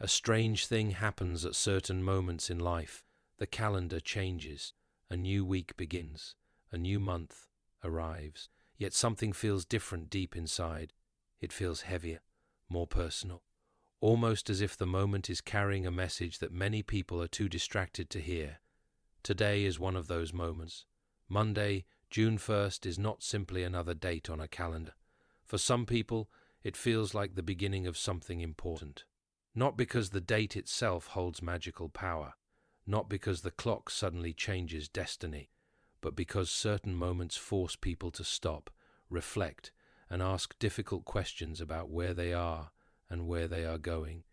A strange thing happens at certain moments in life. The calendar changes. A new week begins. A new month arrives. Yet something feels different deep inside. It feels heavier, more personal. Almost as if the moment is carrying a message that many people are too distracted to hear. Today is one of those moments. Monday, June 1st, is not simply another date on a calendar. For some people, it feels like the beginning of something important. Not because the date itself holds magical power, not because the clock suddenly changes destiny, but because certain moments force people to stop, reflect, and ask difficult questions about where they are and where they are going.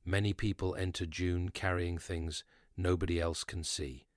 Many people enter June carrying things nobody else can see.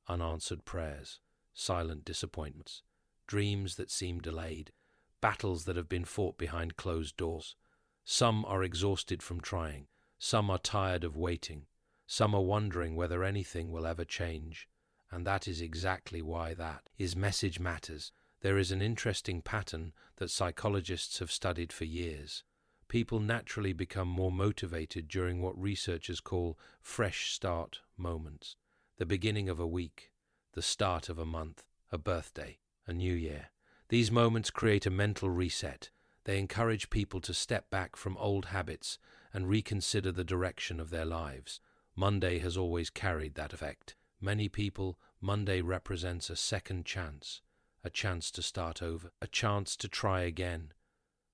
Unanswered prayers, silent disappointments, dreams that seem delayed, battles that have been fought behind closed doors. Some are exhausted from trying, some are tired of waiting, some are wondering whether anything will ever change. And that is exactly why that message matters. There is an interesting pattern that psychologists have studied for years. People naturally become more motivated during what researchers call fresh start moments. The beginning of a week, the start of a month, a birthday, a new year. These moments create a mental reset. They encourage people to step back from old habits and reconsider the direction of their lives. Monday has always carried that effect. Many people, Monday represents a second chance, a chance to start over, a chance to try again,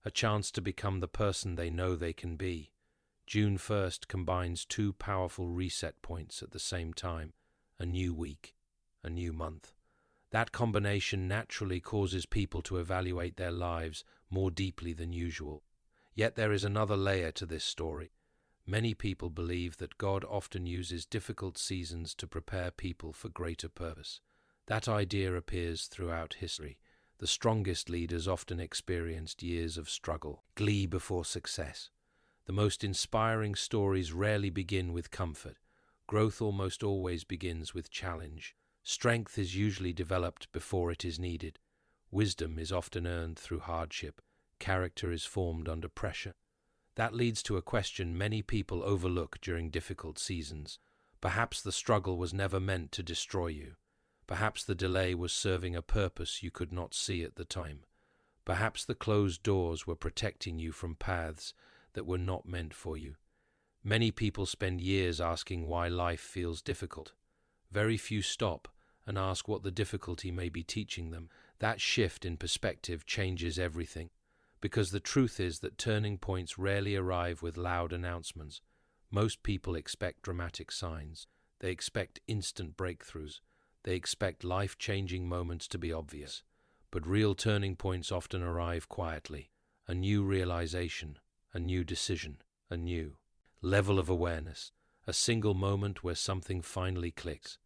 a chance to become the person they know they can be. June 1st combines two powerful reset points at the same time. A new week, a new month. That combination naturally causes people to evaluate their lives more deeply than usual. Yet there is another layer to this story. Many people believe that God often uses difficult seasons to prepare people for greater purpose. That idea appears throughout history. The strongest leaders often experienced years of struggle, glee before success. The most inspiring stories rarely begin with comfort. Growth almost always begins with challenge. Strength is usually developed before it is needed. Wisdom is often earned through hardship. Character is formed under pressure. That leads to a question many people overlook during difficult seasons. Perhaps the struggle was never meant to destroy you. Perhaps the delay was serving a purpose you could not see at the time. Perhaps the closed doors were protecting you from paths that were not meant for you. Many people spend years asking why life feels difficult. Very few stop and ask what the difficulty may be teaching them. That shift in perspective changes everything. Because the truth is that turning points rarely arrive with loud announcements. Most people expect dramatic signs. They expect instant breakthroughs. They expect life-changing moments to be obvious. But real turning points often arrive quietly. A new realization, a new decision, a new level of awareness, a single moment where something finally clicks.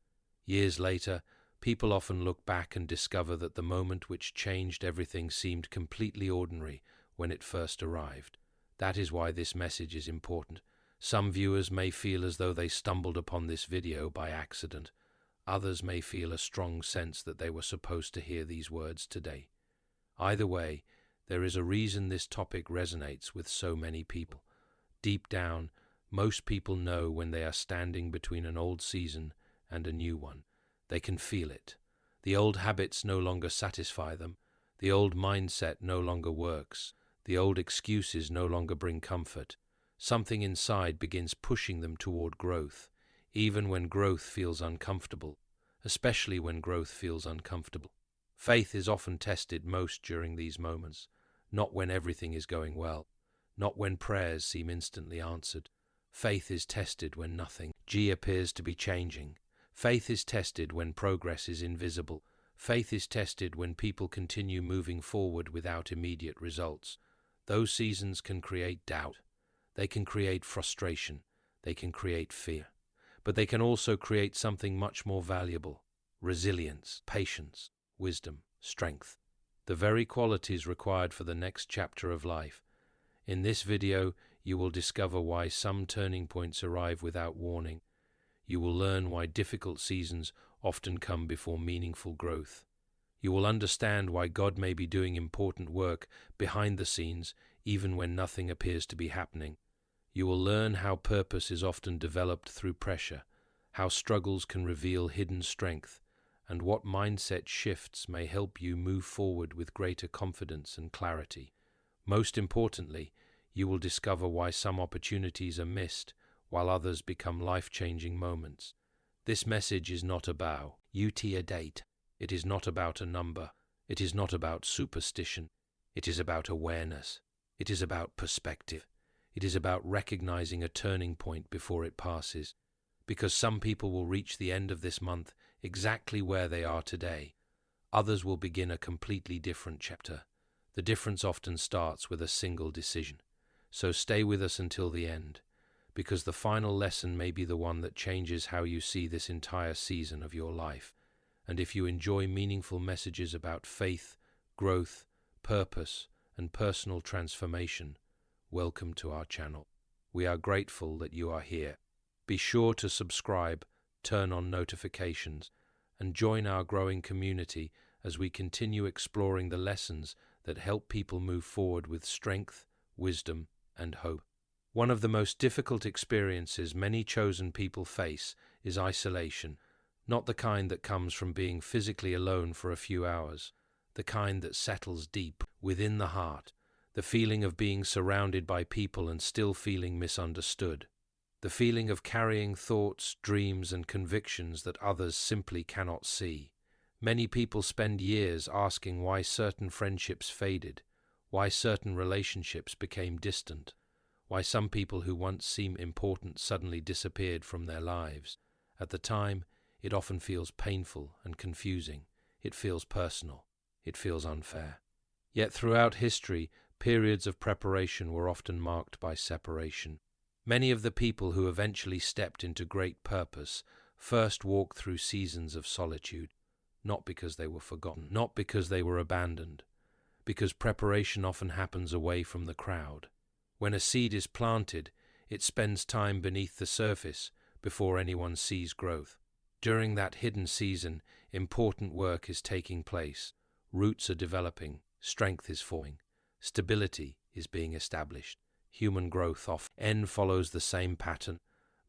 Years later, people often look back and discover that the moment which changed everything seemed completely ordinary when it first arrived. That is why this message is important. Some viewers may feel as though they stumbled upon this video by accident. Others may feel a strong sense that they were supposed to hear these words today. Either way, there is a reason this topic resonates with so many people. Deep down, most people know when they are standing between an old season and a new one. They can feel it. The old habits no longer satisfy them. The old mindset no longer works. The old excuses no longer bring comfort. Something inside begins pushing them toward growth, even when growth feels uncomfortable, especially when growth feels uncomfortable. Faith is often tested most during these moments, not when everything is going well, not when prayers seem instantly answered. Faith is tested when nothing appears to be changing. Faith is tested when progress is invisible. Faith is tested when people continue moving forward without immediate results. Those seasons can create doubt. They can create frustration. They can create fear. But they can also create something much more valuable: resilience, patience, wisdom, strength. The very qualities required for the next chapter of life. In this video, you will discover why some turning points arrive without warning. You will learn why difficult seasons often come before meaningful growth. You will understand why God may be doing important work behind the scenes even when nothing appears to be happening. You will learn how purpose is often developed through pressure, how struggles can reveal hidden strength, and what mindset shifts may help you move forward with greater confidence and clarity. Most importantly, you will discover why some opportunities are missed while others become life-changing moments. This message is not about a date. It is not about a number. It is not about superstition. It is about awareness. It is about perspective. It is about recognizing a turning point before it passes. Because some people will reach the end of this month exactly where they are today. Others will begin a completely different chapter. The difference often starts with a single decision. So stay with us until the end, because the final lesson may be the one that changes how you see this entire season of your life. And if you enjoy meaningful messages about faith, growth, purpose, and personal transformation, welcome to our channel. We are grateful that you are here. Be sure to subscribe, turn on notifications, and join our growing community as we continue exploring the lessons that help people move forward with strength, wisdom, and hope. One of the most difficult experiences many chosen people face is isolation, not the kind that comes from being physically alone for a few hours, the kind that settles deep within the heart, the feeling of being surrounded by people and still feeling misunderstood, the feeling of carrying thoughts, dreams, and convictions that others simply cannot see. Many people spend years asking why certain friendships faded, why certain relationships became distant, why some people who once seemed important suddenly disappeared from their lives. At the time, it often feels painful and confusing. It feels personal. It feels unfair. Yet throughout history, periods of preparation were often marked by separation. Many of the people who eventually stepped into great purpose first walked through seasons of solitude, not because they were forgotten, not because they were abandoned, because preparation often happens away from the crowd. When a seed is planted, it spends time beneath the surface before anyone sees growth. During that hidden season, important work is taking place. Roots are developing, strength is forming, stability is being established. Human growth often follows the same pattern.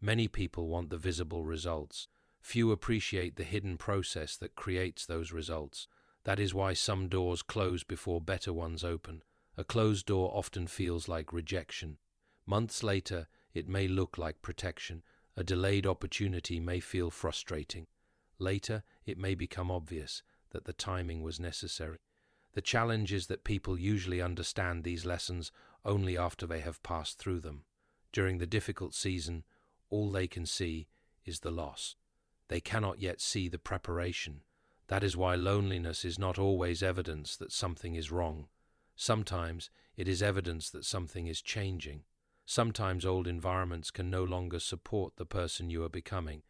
Many people want the visible results. Few appreciate the hidden process that creates those results. That is why some doors close before better ones open. A closed door often feels like rejection. Months later, it may look like protection. A delayed opportunity may feel frustrating. Later, it may become obvious that the timing was necessary. The challenge is that people usually understand these lessons only after they have passed through them. During the difficult season, all they can see is the loss. They cannot yet see the preparation. That is why loneliness is not always evidence that something is wrong. Sometimes it is evidence that something is changing. Sometimes old environments can no longer support the person you are becoming.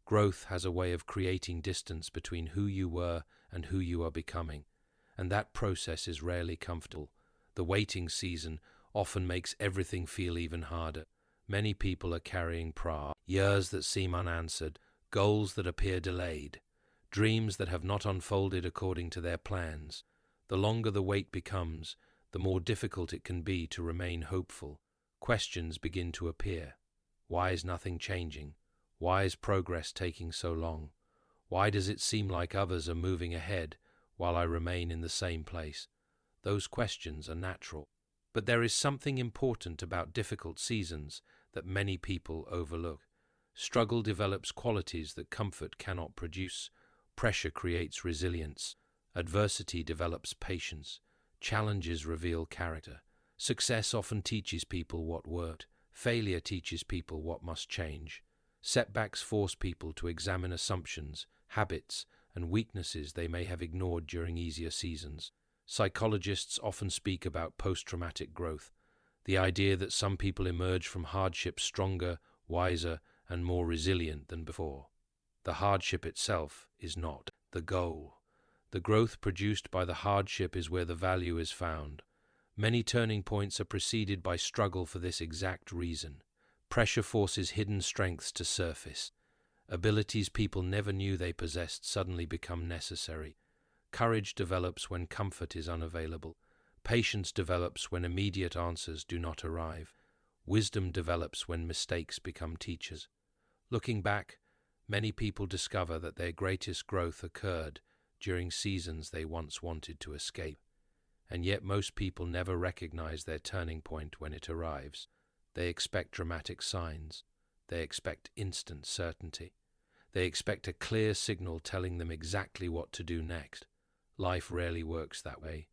Growth has a way of creating distance between who you were and who you are becoming, and that process is rarely comfortable. The waiting season often makes everything feel even harder. Many people are carrying years that seem unanswered, goals that appear delayed, dreams that have not unfolded according to their plans. The longer the wait becomes, the more difficult it can be to remain hopeful. Questions begin to appear. Why is nothing changing? Why is progress taking so long? Why does it seem like others are moving ahead while I remain in the same place? Those questions are natural. But there is something important about difficult seasons that many people overlook. Struggle develops qualities that comfort cannot produce. Pressure creates resilience. Adversity develops patience. Challenges reveal character. Success often teaches people what worked. Failure teaches people what must change. Setbacks force people to examine assumptions, habits, and weaknesses they may have ignored during easier seasons. Psychologists often speak about post-traumatic growth, the idea that some people emerge from hardship stronger, wiser, and more resilient than before. The hardship itself is not the goal. The growth produced by the hardship is where the value is found. Many turning points are preceded by struggle for this exact reason. Pressure forces hidden strengths to surface. Abilities people never knew they possessed suddenly become necessary. Courage develops when comfort is unavailable. Patience develops when immediate answers do not arrive. Wisdom develops when mistakes become teachers. Looking back, many people discover that their greatest growth occurred during seasons they once wanted to escape. And yet most people never recognize their turning point when it arrives. They expect dramatic signs. They expect instant certainty. They expect a clear signal telling them exactly what to do next. Life rarely works that way.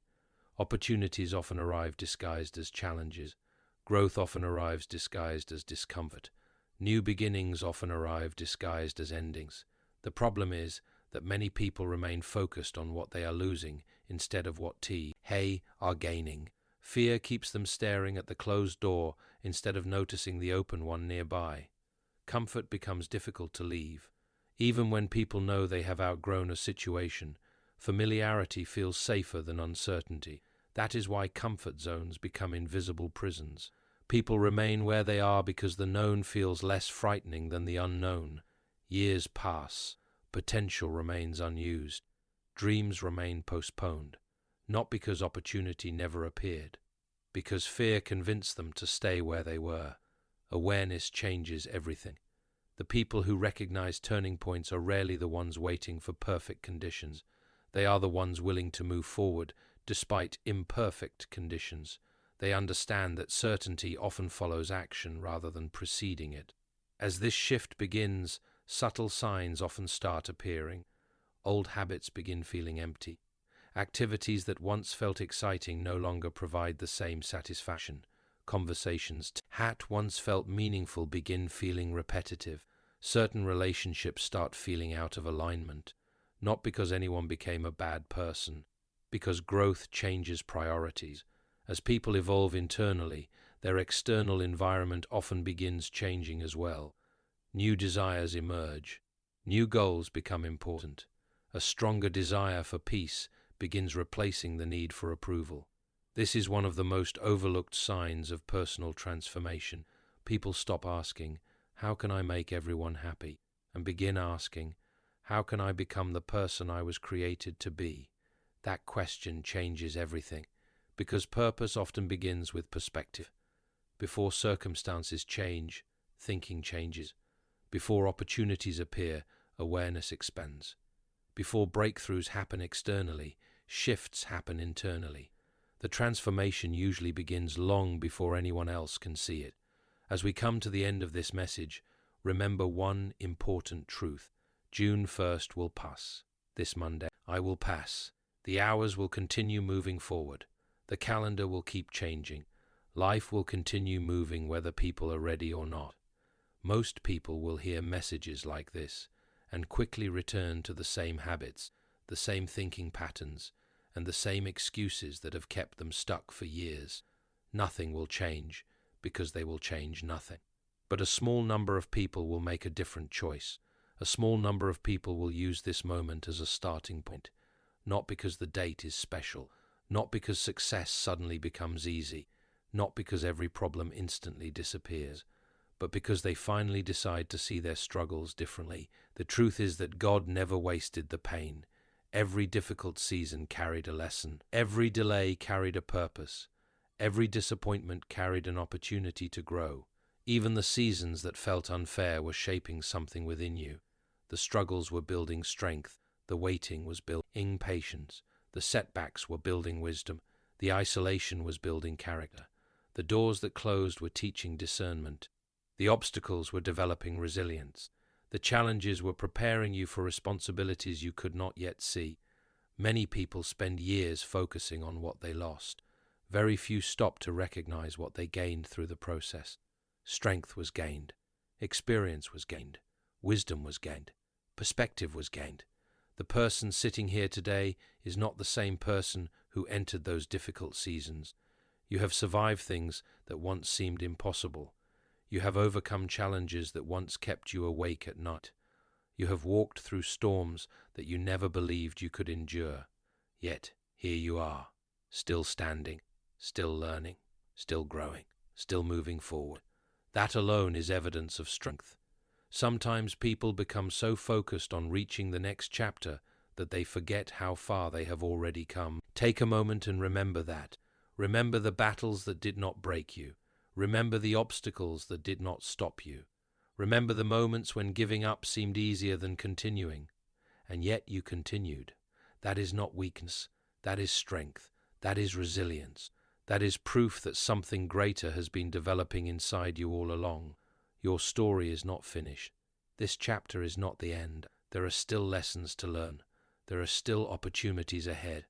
Opportunities often arrive disguised as challenges. Growth often arrives disguised as discomfort. New beginnings often arrive disguised as endings. The problem is that many people remain focused on what they are losing instead of what they are gaining. Fear keeps them staring at the closed door instead of noticing the open one nearby. Comfort becomes difficult to leave. Even when people know they have outgrown a situation, familiarity feels safer than uncertainty. That is why comfort zones become invisible prisons. People remain where they are because the known feels less frightening than the unknown. Years pass. Potential remains unused. Dreams remain postponed. Not because opportunity never appeared, because fear convinced them to stay where they were. Awareness changes everything. The people who recognize turning points are rarely the ones waiting for perfect conditions. They are the ones willing to move forward despite imperfect conditions. They understand that certainty often follows action rather than preceding it. As this shift begins, subtle signs often start appearing. Old habits begin feeling empty. Activities that once felt exciting no longer provide the same satisfaction. Conversations that once felt meaningful begin feeling repetitive. Certain relationships start feeling out of alignment, not because anyone became a bad person, because growth changes priorities. As people evolve internally, their external environment often begins changing as well. New desires emerge. New goals become important. A stronger desire for peace begins replacing the need for approval. This is one of the most overlooked signs of personal transformation. People stop asking, "How can I make everyone happy?" and begin asking, "How can I become the person I was created to be?" That question changes everything, because purpose often begins with perspective. Before circumstances change, thinking changes. Before opportunities appear, awareness expands. Before breakthroughs happen externally, shifts happen internally. The transformation usually begins long before anyone else can see it. As we come to the end of this message, remember one important truth. June 1st will pass. This Monday, I will pass. The hours will continue moving forward. The calendar will keep changing. Life will continue moving whether people are ready or not. Most people will hear messages like this and quickly return to the same habits, the same thinking patterns, and the same excuses that have kept them stuck for years. Nothing will change because they will change nothing. But a small number of people will make a different choice. A small number of people will use this moment as a starting point, not because the date is special, not because success suddenly becomes easy, not because every problem instantly disappears, but because they finally decide to see their struggles differently. The truth is that God never wasted the pain. Every difficult season carried a lesson. Every delay carried a purpose. Every disappointment carried an opportunity to grow. Even the seasons that felt unfair were shaping something within you. The struggles were building strength. The waiting was building patience. The setbacks were building wisdom. The isolation was building character. The doors that closed were teaching discernment. The obstacles were developing resilience. The challenges were preparing you for responsibilities you could not yet see. Many people spend years focusing on what they lost. Very few stop to recognize what they gained through the process. Strength was gained. Experience was gained. Wisdom was gained. Perspective was gained. The person sitting here today is not the same person who entered those difficult seasons. You have survived things that once seemed impossible. You have overcome challenges that once kept you awake at night. You have walked through storms that you never believed you could endure. Yet, here you are, still standing, still learning, still growing, still moving forward. That alone is evidence of strength. Sometimes people become so focused on reaching the next chapter that they forget how far they have already come. Take a moment and remember that. Remember the battles that did not break you. Remember the obstacles that did not stop you. Remember the moments when giving up seemed easier than continuing, and yet you continued. That is not weakness, that is strength, that is resilience, that is proof that something greater has been developing inside you all along. Your story is not finished. This chapter is not the end. There are still lessons to learn. There are still opportunities ahead.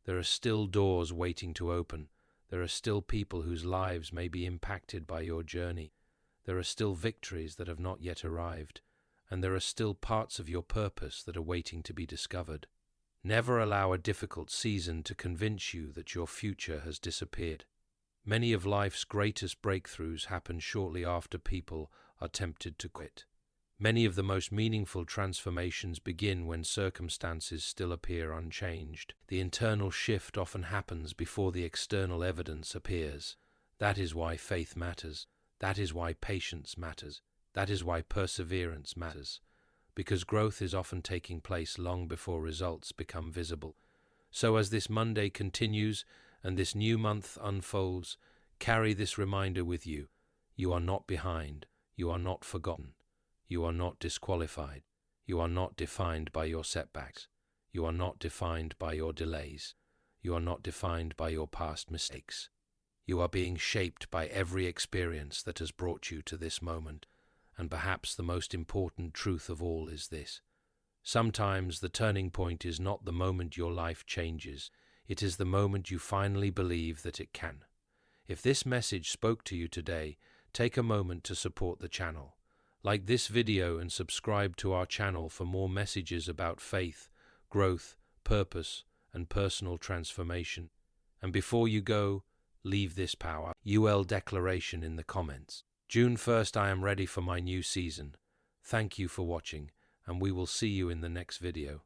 There are still doors waiting to open. There are still people whose lives may be impacted by your journey. There are still victories that have not yet arrived, and there are still parts of your purpose that are waiting to be discovered. Never allow a difficult season to convince you that your future has disappeared. Many of life's greatest breakthroughs happen shortly after people are tempted to quit. Many of the most meaningful transformations begin when circumstances still appear unchanged. The internal shift often happens before the external evidence appears. That is why faith matters. That is why patience matters. That is why perseverance matters. Because growth is often taking place long before results become visible. So as this Monday continues and this new month unfolds, carry this reminder with you. You are not behind. You are not forgotten. You are not disqualified. You are not defined by your setbacks. You are not defined by your delays. You are not defined by your past mistakes. You are being shaped by every experience that has brought you to this moment. And perhaps the most important truth of all is this. Sometimes the turning point is not the moment your life changes. It is the moment you finally believe that it can. If this message spoke to you today, take a moment to support the channel. Like this video and subscribe to our channel for more messages about faith, growth, purpose, and personal transformation. And before you go, leave this power UL declaration in the comments. June 1st, I am ready for my new season. Thank you for watching, and we will see you in the next video.